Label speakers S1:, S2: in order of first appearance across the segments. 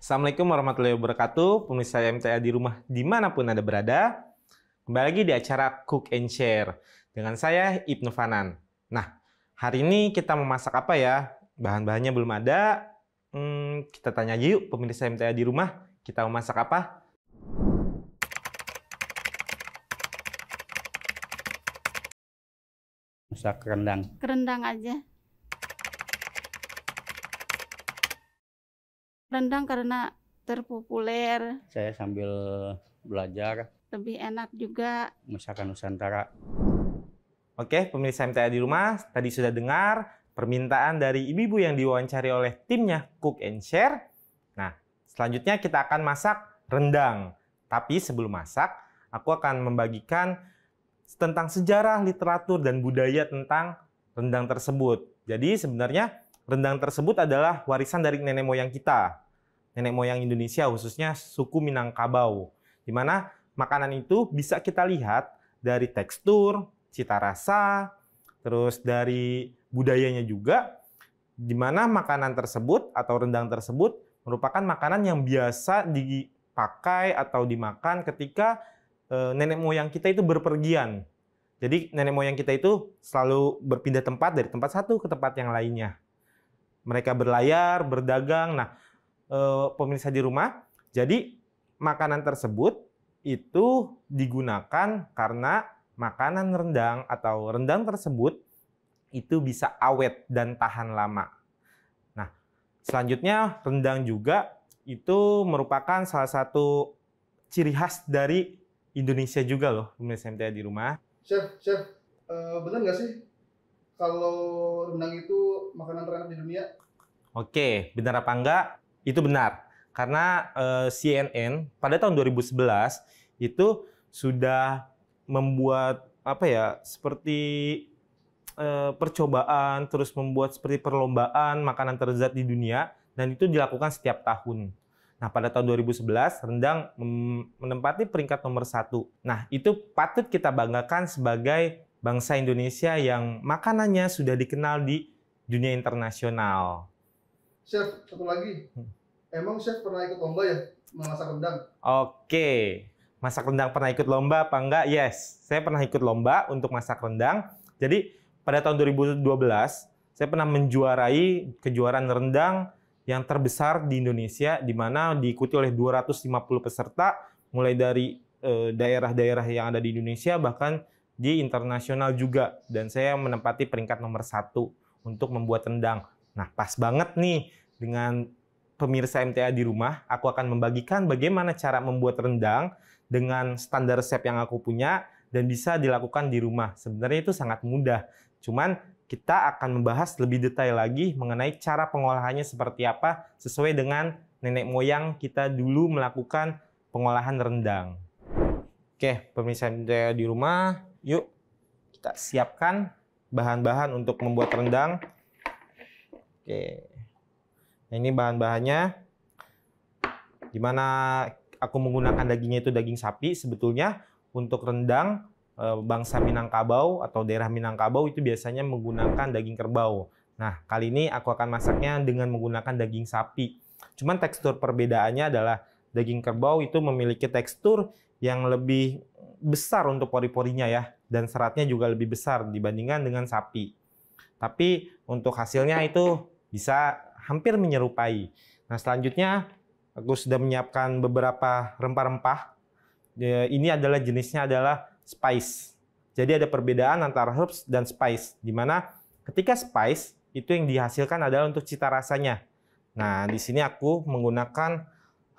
S1: Assalamualaikum warahmatullahi wabarakatuh, pemirsa MTA di rumah dimanapun Anda berada. Kembali lagi di acara Cook and Share dengan saya Ibnu Fanan. Nah, hari ini kita mau masak apa ya? Bahan-bahannya belum ada. Kita tanya aja yuk pemirsa MTA di rumah, kita mau masak apa?
S2: Masak rendang.
S3: Rendang aja. Rendang karena terpopuler,
S2: Saya sambil belajar
S3: lebih enak juga.
S2: masakan Nusantara.
S1: Oke, pemirsa MTA di rumah, tadi sudah dengar permintaan dari ibu-ibu yang diwawancari oleh timnya Cook and Share. Nah, selanjutnya kita akan masak rendang. Tapi sebelum masak, aku akan membagikan tentang sejarah, literatur, dan budaya tentang rendang tersebut. Jadi sebenarnya rendang tersebut adalah warisan dari nenek moyang kita. Nenek moyang Indonesia, khususnya suku Minangkabau. Di mana makanan itu bisa kita lihat dari tekstur, cita rasa, terus dari budayanya juga, di mana makanan tersebut atau rendang tersebut merupakan makanan yang biasa dipakai atau dimakan ketika nenek moyang kita itu berpergian. Jadi nenek moyang kita itu selalu berpindah tempat dari tempat satu ke tempat yang lainnya. Mereka berlayar, berdagang. Nah, pemirsa di rumah, jadi makanan tersebut itu digunakan karena makanan rendang atau rendang tersebut itu bisa awet dan tahan lama. Nah, selanjutnya rendang juga itu merupakan salah satu ciri khas dari Indonesia juga loh, pemirsa MTA di rumah.
S4: Chef, bener nggak sih kalau rendang itu makanan terenak di dunia?
S1: Oke, benar apa enggak? Itu benar. Karena CNN pada tahun 2011 itu sudah membuat seperti percobaan, terus membuat seperti perlombaan makanan terlezat di dunia, dan itu dilakukan setiap tahun. Nah, pada tahun 2011, rendang menempati peringkat nomor 1. Nah, itu patut kita banggakan sebagai bangsa Indonesia yang makanannya sudah dikenal di dunia internasional.
S4: Chef, satu lagi. Emang chef pernah ikut lomba ya memasak rendang?
S1: Oke, masak rendang pernah ikut lomba apa enggak? Yes, saya pernah ikut lomba untuk masak rendang. Jadi, pada tahun 2012, saya pernah menjuarai kejuaraan rendang yang terbesar di Indonesia, di mana diikuti oleh 250 peserta, mulai dari daerah-daerah yang ada di Indonesia, bahkan di internasional juga. Dan saya menempati peringkat nomor 1 untuk membuat rendang. Nah, pas banget nih dengan pemirsa MTA di rumah, aku akan membagikan bagaimana cara membuat rendang dengan standar resep yang aku punya dan bisa dilakukan di rumah. Sebenarnya itu sangat mudah. Cuman kita akan membahas lebih detail lagi mengenai cara pengolahannya seperti apa sesuai dengan nenek moyang kita dulu melakukan pengolahan rendang. Oke, pemirsa MTA di rumah, yuk kita siapkan bahan-bahan untuk membuat rendang. Oke. Nah, ini bahan-bahannya, dimana aku menggunakan dagingnya itu daging sapi. Sebetulnya untuk rendang bangsa Minangkabau atau daerah Minangkabau itu biasanya menggunakan daging kerbau. Nah, kali ini aku akan masaknya dengan menggunakan daging sapi. Cuman tekstur perbedaannya adalah daging kerbau itu memiliki tekstur yang lebih besar untuk pori-porinya ya, dan seratnya juga lebih besar dibandingkan dengan sapi. Tapi untuk hasilnya itu bisa hampir menyerupai. Nah, selanjutnya aku sudah menyiapkan beberapa rempah-rempah. Ini adalah jenisnya adalah spice. Jadi ada perbedaan antara herbs dan spice, di mana ketika spice itu yang dihasilkan adalah untuk cita rasanya. Nah, di sini aku menggunakan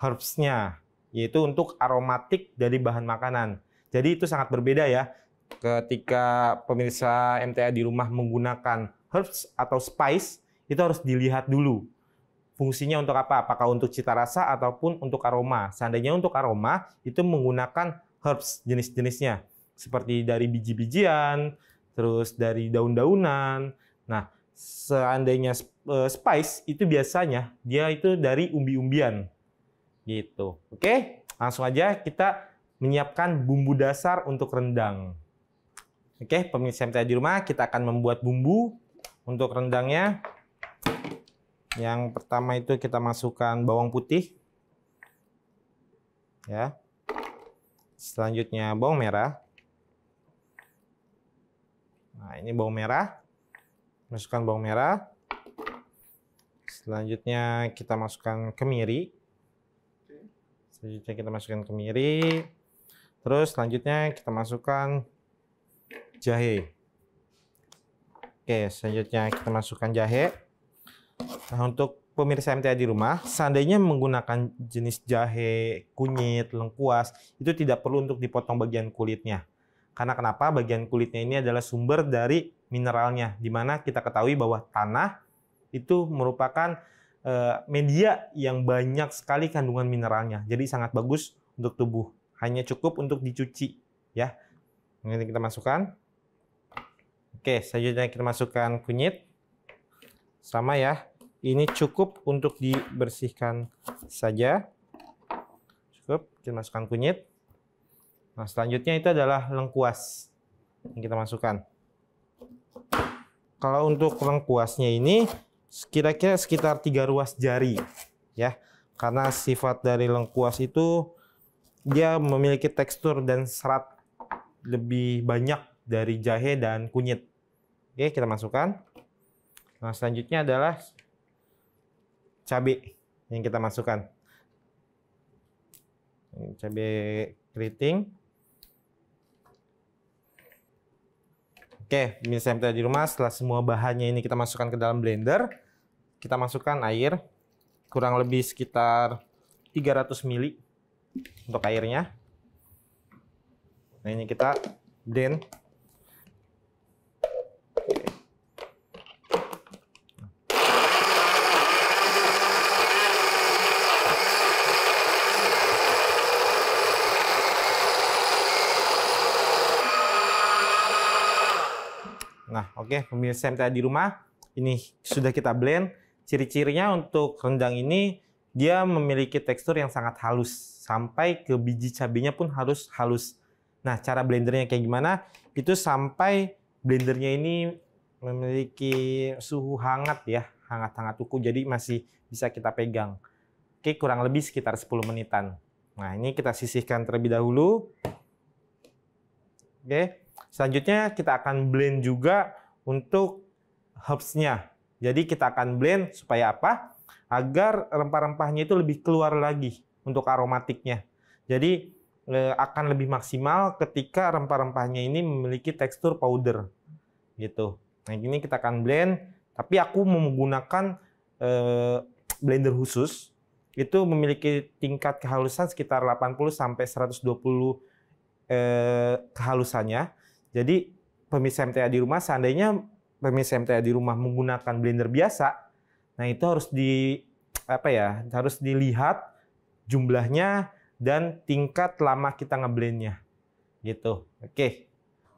S1: herbs-nya, yaitu untuk aromatik dari bahan makanan. Jadi itu sangat berbeda ya. Ketika pemirsa MTA di rumah menggunakan herbs atau spice, itu harus dilihat dulu fungsinya untuk apa, apakah untuk cita rasa ataupun untuk aroma. Seandainya untuk aroma, itu menggunakan herbs jenis-jenisnya, seperti dari biji-bijian, terus dari daun-daunan. Nah, seandainya spice, itu biasanya dia itu dari umbi-umbian. Gitu. Oke, langsung aja kita menyiapkan bumbu dasar untuk rendang. Oke, pemirsa MTA di rumah, kita akan membuat bumbu untuk rendangnya. Yang pertama itu kita masukkan bawang putih Ya. Selanjutnya bawang merah. Nah, ini bawang merah. Masukkan bawang merah. Selanjutnya kita masukkan kemiri. Terus selanjutnya kita masukkan jahe. Oke, selanjutnya kita masukkan jahe. Nah, untuk pemirsa MTA di rumah, seandainya menggunakan jenis jahe, kunyit, lengkuas, itu tidak perlu untuk dipotong bagian kulitnya. Karena kenapa? Bagian kulitnya ini adalah sumber dari mineralnya, di mana kita ketahui bahwa tanah itu merupakan media yang banyak sekali kandungan mineralnya. Jadi sangat bagus untuk tubuh. Hanya cukup untuk dicuci, ya. Ini kita masukkan. Oke, selanjutnya kita masukkan kunyit. Sama ya. Ini cukup untuk dibersihkan saja. Cukup, kita masukkan kunyit. Nah, selanjutnya itu adalah lengkuas yang kita masukkan. Kalau untuk lengkuasnya ini kira-kira sekitar 3 ruas jari, ya. Karena sifat dari lengkuas itu dia memiliki tekstur dan serat lebih banyak dari jahe dan kunyit. Oke, kita masukkan. Nah, selanjutnya adalah cabai yang kita masukkan. Ini cabai keriting. Oke, pemirsa MTA di rumah, setelah semua bahannya ini kita masukkan ke dalam blender, kita masukkan air kurang lebih sekitar 300 ml untuk airnya. Nah, ini kita blend. Nah, oke, pemirsa MTA di rumah, ini sudah kita blend. Ciri-cirinya untuk rendang ini, dia memiliki tekstur yang sangat halus. Sampai ke biji cabenya pun harus halus. Nah, cara blendernya kayak gimana? Itu sampai blendernya ini memiliki suhu hangat ya. Hangat-hangat kuku, jadi masih bisa kita pegang. Oke, kurang lebih sekitar 10 menitan. Nah, ini kita sisihkan terlebih dahulu. Oke. Selanjutnya kita akan blend juga untuk herbs-nya. Jadi kita akan blend supaya apa? Agar rempah-rempahnya itu lebih keluar lagi untuk aromatiknya. Jadi akan lebih maksimal ketika rempah-rempahnya ini memiliki tekstur powder. Gitu. Nah, ini kita akan blend. Tapi aku menggunakan blender khusus. Itu memiliki tingkat kehalusan sekitar 80-120 kehalusannya. Jadi pemirsa MTA di rumah, seandainya pemirsa MTA di rumah menggunakan blender biasa, nah itu harus harus dilihat jumlahnya dan tingkat lama kita ngeblendnya, gitu. Oke,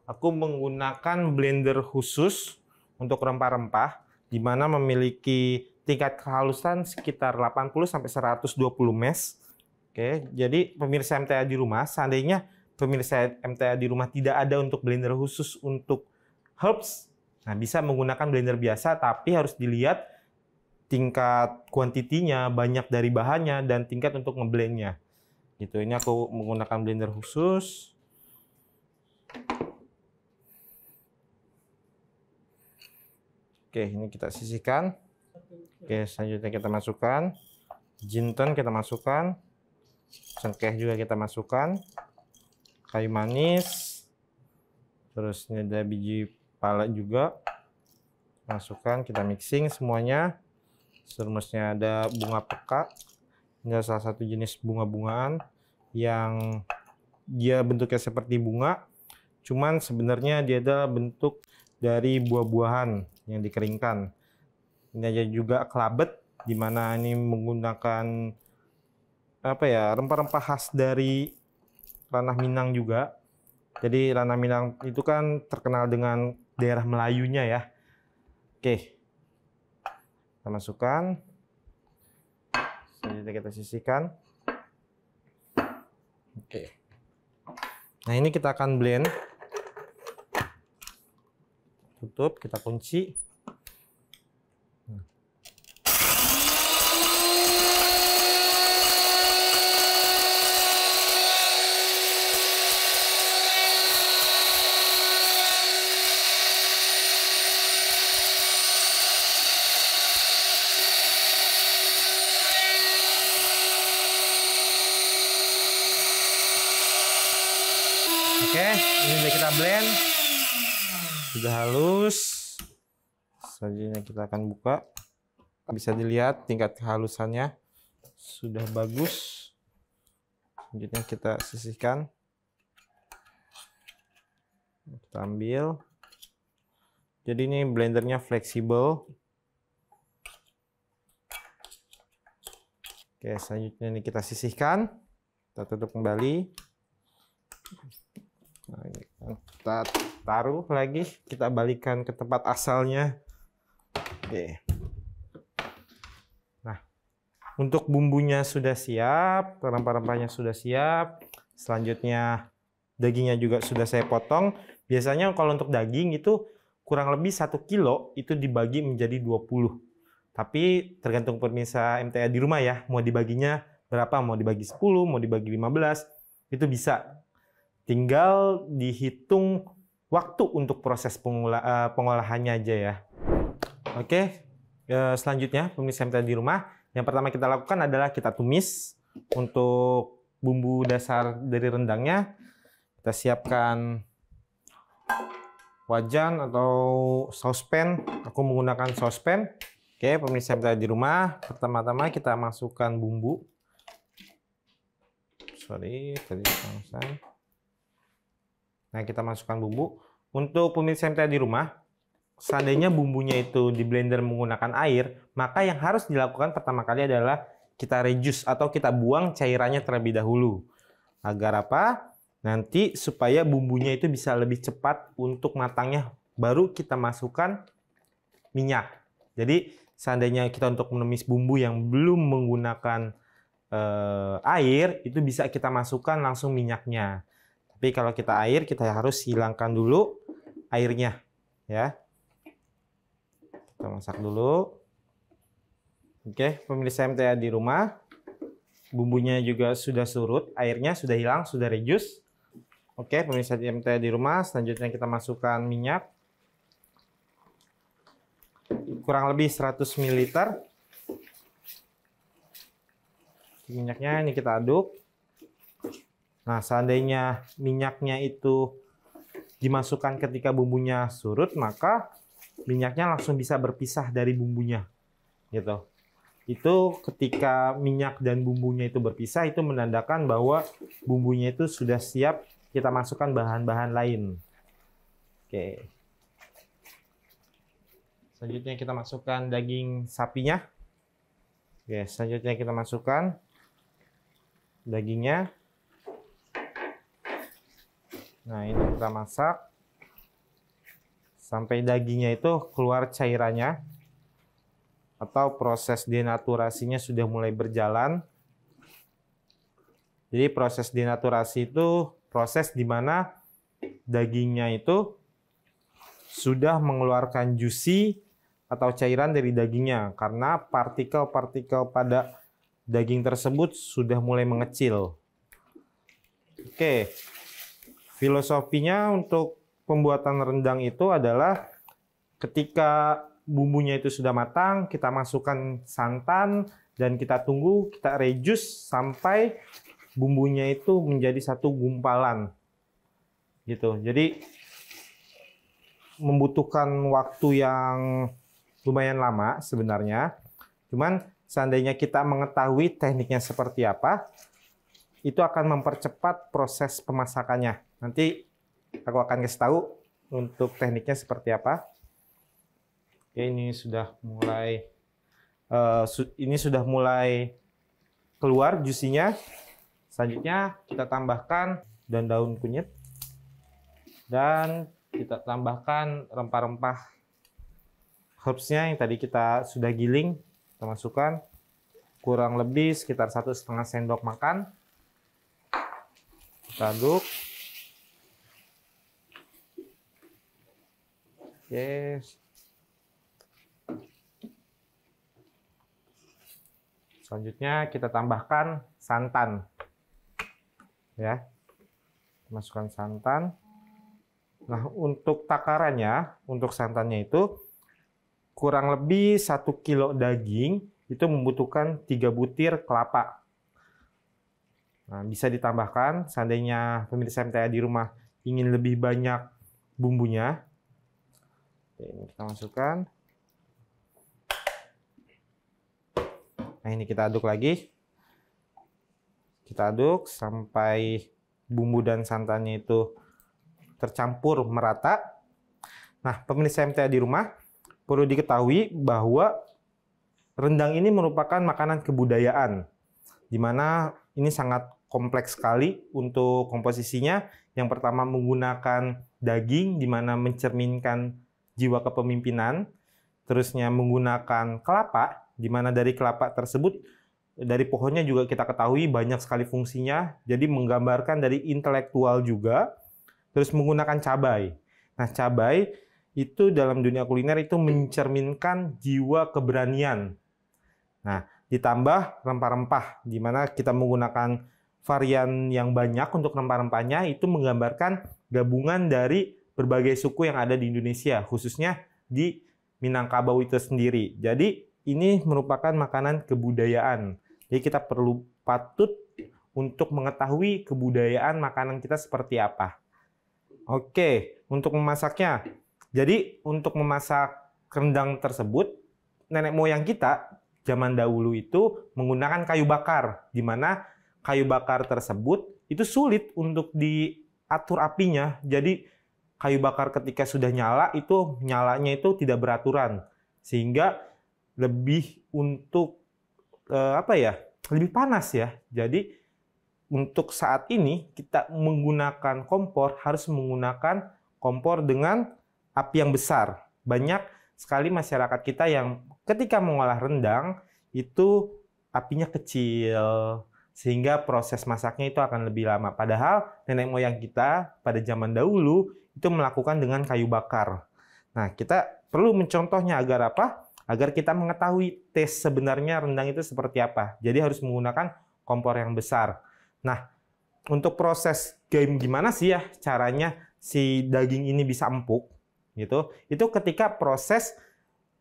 S1: aku menggunakan blender khusus untuk rempah-rempah, di mana memiliki tingkat kehalusan sekitar 80-120 mesh. Oke, jadi pemirsa MTA di rumah, seandainya pemirsa MTA di rumah tidak ada untuk blender khusus untuk herbs, nah bisa menggunakan blender biasa, tapi harus dilihat tingkat kuantitinya, banyak dari bahannya, dan tingkat untuk ngeblendnya. Gitu. Ini aku menggunakan blender khusus. Oke, ini kita sisihkan. Oke, selanjutnya kita masukkan. Jinten kita masukkan. Cengkeh juga kita masukkan. Kayu manis, terus ini ada biji pala juga, masukkan, kita mixing semuanya. Serumusnya ada bunga peka, ini adalah salah satu jenis bunga-bungaan yang dia bentuknya seperti bunga, cuman sebenarnya dia adalah bentuk dari buah-buahan yang dikeringkan. Ini aja juga kelabet, di mana ini menggunakan rempah-rempah khas dari ranah Minang juga. Jadi ranah Minang itu kan terkenal dengan daerah Melayunya ya. Oke. Kita masukkan. Selanjutnya kita sisihkan. Oke. Nah, ini kita akan blend. Tutup, kita kunci. Oke, ini udah kita blend. Sudah halus. Selanjutnya kita akan buka. Bisa dilihat tingkat kehalusannya sudah bagus. Selanjutnya kita sisihkan. Kita ambil. Jadi ini blendernya fleksibel. Oke, selanjutnya ini kita sisihkan. Kita tutup kembali. Nah, ini kita taruh lagi. Kita balikkan ke tempat asalnya. Oke. Nah, untuk bumbunya sudah siap. Rempah-rempahnya sudah siap. Selanjutnya dagingnya juga sudah saya potong. Biasanya kalau untuk daging itu kurang lebih 1 kilo itu dibagi menjadi 20. Tapi tergantung pemirsa MTA di rumah ya, mau dibaginya berapa, mau dibagi 10, mau dibagi 15, itu bisa. Tinggal dihitung waktu untuk proses pengolahannya aja ya. Oke, selanjutnya pemirsa MTA di rumah, yang pertama kita lakukan adalah kita tumis. Untuk bumbu dasar dari rendangnya, kita siapkan wajan atau saucepan. Aku menggunakan saucepan. Oke, pemirsa MTA di rumah, pertama-tama kita masukkan bumbu. Sorry, tadi langsung. Nah, kita masukkan bumbu. Untuk pemirsa MTA di rumah, seandainya bumbunya itu di blender menggunakan air, maka yang harus dilakukan pertama kali adalah kita reduce atau kita buang cairannya terlebih dahulu. Agar apa? Nanti supaya bumbunya itu bisa lebih cepat untuk matangnya, baru kita masukkan minyak. Jadi seandainya kita untuk menumis bumbu yang belum menggunakan air, itu bisa kita masukkan langsung minyaknya. Tapi kalau kita air, kita harus hilangkan dulu airnya, ya. Kita masak dulu. Oke, pemirsa MTA di rumah, bumbunya juga sudah surut, airnya sudah hilang, sudah reduce. Oke, pemirsa MTA di rumah, selanjutnya kita masukkan minyak. Kurang lebih 100 ml. Minyaknya ini kita aduk. Nah, seandainya minyaknya itu dimasukkan ketika bumbunya surut, maka minyaknya langsung bisa berpisah dari bumbunya. Gitu. Itu ketika minyak dan bumbunya itu berpisah, itu menandakan bahwa bumbunya itu sudah siap kita masukkan bahan-bahan lain. Oke. Selanjutnya kita masukkan daging sapinya. Oke, selanjutnya kita masukkan dagingnya. Nah, ini kita masak sampai dagingnya itu keluar cairannya atau proses denaturasinya sudah mulai berjalan. Jadi proses denaturasi itu proses di mana dagingnya itu sudah mengeluarkan juicy atau cairan dari dagingnya karena partikel-partikel pada daging tersebut sudah mulai mengecil. Oke, filosofinya untuk pembuatan rendang itu adalah ketika bumbunya itu sudah matang, kita masukkan santan dan kita tunggu, kita reduce sampai bumbunya itu menjadi satu gumpalan. Gitu. Jadi membutuhkan waktu yang lumayan lama sebenarnya. Cuman seandainya kita mengetahui tekniknya seperti apa, itu akan mempercepat proses pemasakannya. Nanti aku akan kasih tahu untuk tekniknya seperti apa. Oke, ini sudah mulai keluar juicy-nya. Selanjutnya kita tambahkan daun kunyit dan kita tambahkan rempah-rempah herbs-nya yang tadi kita sudah giling. Kita masukkan kurang lebih sekitar 1,5 sendok makan. Kita aduk. Oke. Selanjutnya kita tambahkan santan. Ya. Masukkan santan. Nah, untuk takarannya, untuk santannya itu kurang lebih 1 kilo daging itu membutuhkan 3 butir kelapa. Nah, bisa ditambahkan seandainya pemirsa MTA di rumah ingin lebih banyak bumbunya. Oke, ini kita masukkan. Nah, ini kita aduk lagi. Kita aduk sampai bumbu dan santannya itu tercampur merata. Nah, pemirsa MTA di rumah, perlu diketahui bahwa rendang ini merupakan makanan kebudayaan, di mana ini sangat kompleks sekali untuk komposisinya. Yang pertama menggunakan daging, di mana mencerminkan jiwa kepemimpinan. Terusnya menggunakan kelapa, di mana dari kelapa tersebut, dari pohonnya juga kita ketahui banyak sekali fungsinya, jadi menggambarkan dari intelektual juga. Terus menggunakan cabai. Nah, cabai itu dalam dunia kuliner itu mencerminkan jiwa keberanian. Nah, ditambah rempah-rempah, di mana kita menggunakan varian yang banyak untuk rempah-rempahnya, itu menggambarkan gabungan dari berbagai suku yang ada di Indonesia, khususnya di Minangkabau itu sendiri. Jadi, ini merupakan makanan kebudayaan. Jadi kita patut untuk mengetahui kebudayaan makanan kita seperti apa. Oke, untuk memasaknya. Jadi untuk memasak rendang tersebut, nenek moyang kita zaman dahulu itu menggunakan kayu bakar, di mana kayu bakar tersebut itu sulit untuk diatur apinya. Jadi kayu bakar ketika sudah nyala itu nyalanya itu tidak beraturan, sehingga lebih untuk lebih panas ya. Jadi untuk saat ini kita menggunakan kompor harus menggunakan kompor dengan api yang besar. Banyak sekali masyarakat kita yang ketika mengolah rendang itu apinya kecil, sehingga proses masaknya itu akan lebih lama. Padahal nenek moyang kita pada zaman dahulu itu melakukan dengan kayu bakar. Nah, kita perlu mencontohnya agar apa? Agar kita mengetahui tes sebenarnya rendang itu seperti apa. Jadi harus menggunakan kompor yang besar. Nah, untuk proses gimana sih ya caranya si daging ini bisa empuk gitu? Itu ketika proses,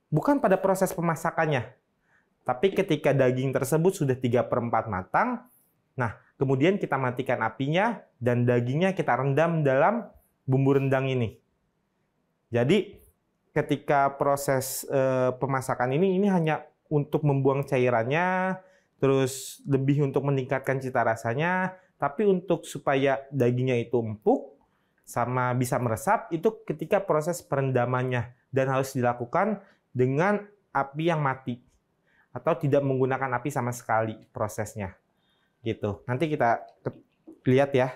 S1: bukan pada proses pemasakannya, tapi ketika daging tersebut sudah 3/4 matang, nah kemudian kita matikan apinya dan dagingnya kita rendam dalam bumbu rendang ini. Jadi ketika proses pemasakan ini hanya untuk membuang cairannya, terus lebih untuk meningkatkan cita rasanya, tapi untuk supaya dagingnya itu empuk sama bisa meresap itu ketika proses perendamannya, dan harus dilakukan dengan api yang mati atau tidak menggunakan api sama sekali prosesnya. Gitu. Nanti kita lihat ya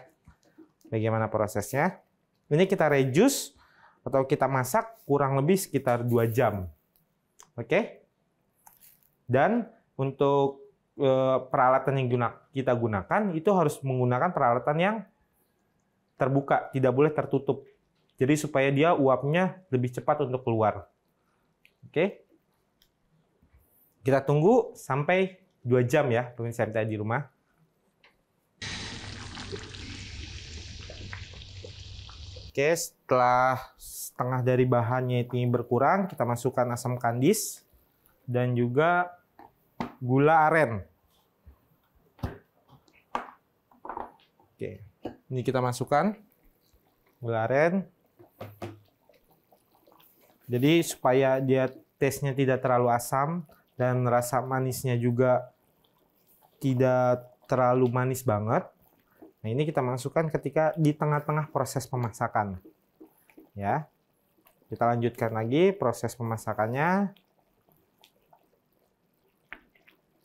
S1: bagaimana prosesnya. Ini kita reduce atau kita masak kurang lebih sekitar 2 jam. Oke? Dan untuk peralatan yang kita gunakan itu harus menggunakan peralatan yang terbuka, tidak boleh tertutup. Jadi supaya dia uapnya lebih cepat untuk keluar. Oke? Kita tunggu sampai 2 jam ya, pemirsa MTA di rumah. Oke, setelah setengah dari bahannya ini berkurang, kita masukkan asam kandis dan juga gula aren. Oke, ini kita masukkan gula aren. Jadi supaya dia tesnya tidak terlalu asam dan rasa manisnya juga tidak terlalu manis banget. Nah, ini kita masukkan ketika di tengah-tengah proses pemasakan. Ya. Kita lanjutkan lagi proses pemasakannya.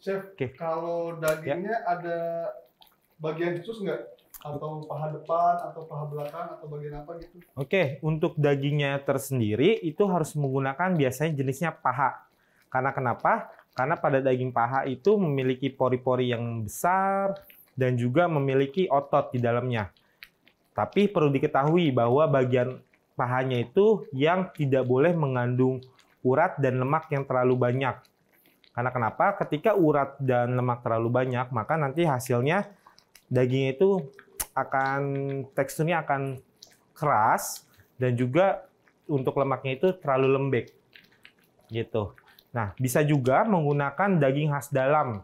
S4: Chef,
S1: Oke.
S4: kalau dagingnya ada bagian khusus nggak? Atau paha depan, atau paha belakang, atau bagian apa gitu?
S1: Oke, untuk dagingnya tersendiri itu harus menggunakan biasanya jenisnya paha. Karena kenapa? Karena pada daging paha itu memiliki pori-pori yang besar dan juga memiliki otot di dalamnya. Tapi perlu diketahui bahwa bagian pahanya itu yang tidak boleh mengandung urat dan lemak yang terlalu banyak. Karena kenapa? Ketika urat dan lemak terlalu banyak, maka nanti hasilnya daging itu teksturnya akan keras dan juga untuk lemaknya itu terlalu lembek. Gitu. Nah, bisa juga menggunakan daging khas dalam.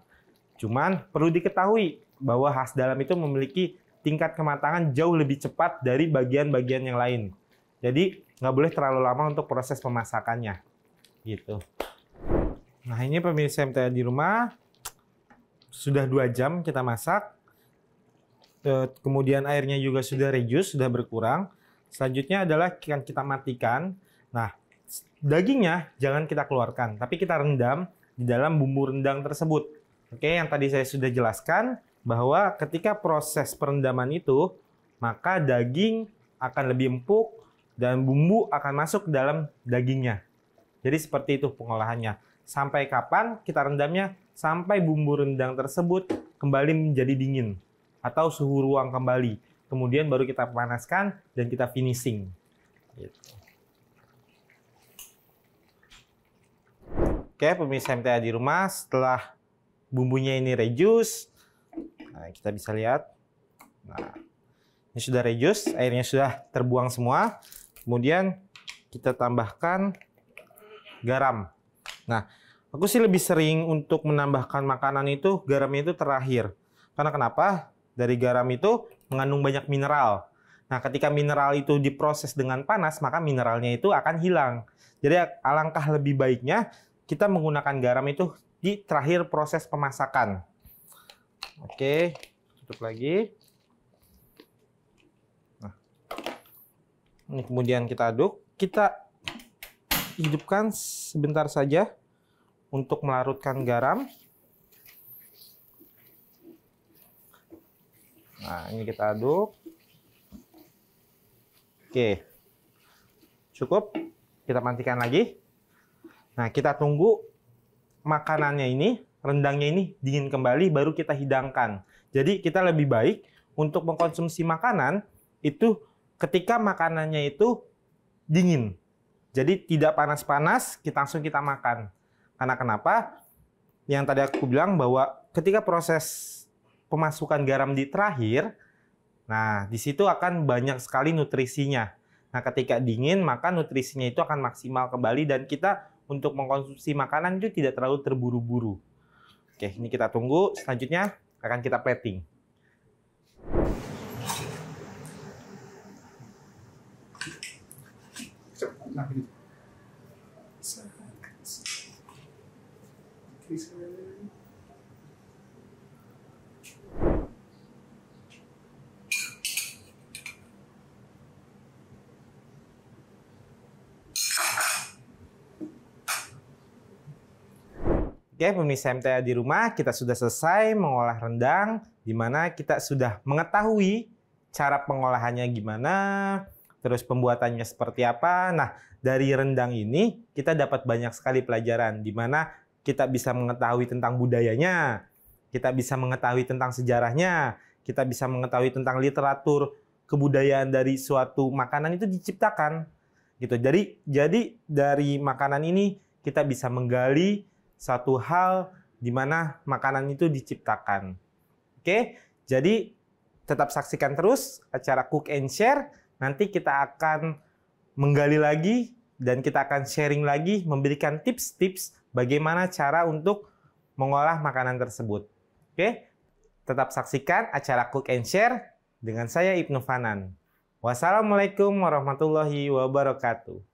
S1: Cuman perlu diketahui bahwa khas dalam itu memiliki tingkat kematangan jauh lebih cepat dari bagian-bagian yang lain. Jadi nggak boleh terlalu lama untuk proses pemasakannya. Gitu. Nah ini pemirsa MTA di rumah, sudah 2 jam kita masak. Kemudian airnya juga sudah reduce, sudah berkurang. Selanjutnya adalah akan kita matikan. Nah, dagingnya jangan kita keluarkan, tapi kita rendam di dalam bumbu rendang tersebut. Oke, yang tadi saya sudah jelaskan bahwa ketika proses perendaman itu, maka daging akan lebih empuk dan bumbu akan masuk ke dalam dagingnya. Jadi seperti itu pengolahannya. Sampai kapan kita rendamnya? Sampai bumbu rendang tersebut kembali menjadi dingin atau suhu ruang kembali. Kemudian baru kita panaskan dan kita finishing. Gitu. Oke, pemirsa MTA di rumah, setelah bumbunya ini reduce, nah, kita bisa lihat. Nah, ini sudah reduce, airnya sudah terbuang semua. Kemudian kita tambahkan garam. Nah, aku sih lebih sering untuk menambahkan makanan itu, garamnya itu terakhir. Karena kenapa? Dari garam itu mengandung banyak mineral. Nah, ketika mineral itu diproses dengan panas, maka mineralnya itu akan hilang. Jadi alangkah lebih baiknya kita menggunakan garam itu di terakhir proses pemasakan. Oke, tutup lagi. Nah, ini kemudian kita aduk. Kita hidupkan sebentar saja untuk melarutkan garam. Nah, ini kita aduk. Oke. Cukup. Kita matikan lagi. Nah, kita tunggu makanannya ini, rendangnya ini dingin kembali, baru kita hidangkan. Jadi, kita lebih baik untuk mengkonsumsi makanan itu ketika makanannya itu dingin. Jadi, tidak panas-panas, langsung kita makan. Karena kenapa? Yang tadi aku bilang bahwa ketika proses pemasukan garam di terakhir, nah di situ akan banyak sekali nutrisinya. Nah ketika dingin maka nutrisinya itu akan maksimal kembali dan kita untuk mengkonsumsi makanan itu tidak terlalu terburu-buru. Oke, ini kita tunggu. Selanjutnya akan kita plating.
S4: Nah, ini.
S1: Oke, pemirsa MTA di rumah, kita sudah selesai mengolah rendang, di mana kita sudah mengetahui cara pengolahannya gimana, terus pembuatannya seperti apa. Nah, dari rendang ini kita dapat banyak sekali pelajaran, di mana kita bisa mengetahui tentang budayanya, kita bisa mengetahui tentang sejarahnya, kita bisa mengetahui tentang literatur kebudayaan dari suatu makanan itu diciptakan. Gitu. Jadi dari makanan ini kita bisa menggali satu hal di mana makanan itu diciptakan. Oke, jadi tetap saksikan terus acara Cook and Share. Nanti kita akan menggali lagi dan kita akan sharing lagi, memberikan tips-tips bagaimana cara untuk mengolah makanan tersebut. Oke, tetap saksikan acara Cook and Share dengan saya Ibnu Fanan. Wassalamualaikum warahmatullahi wabarakatuh.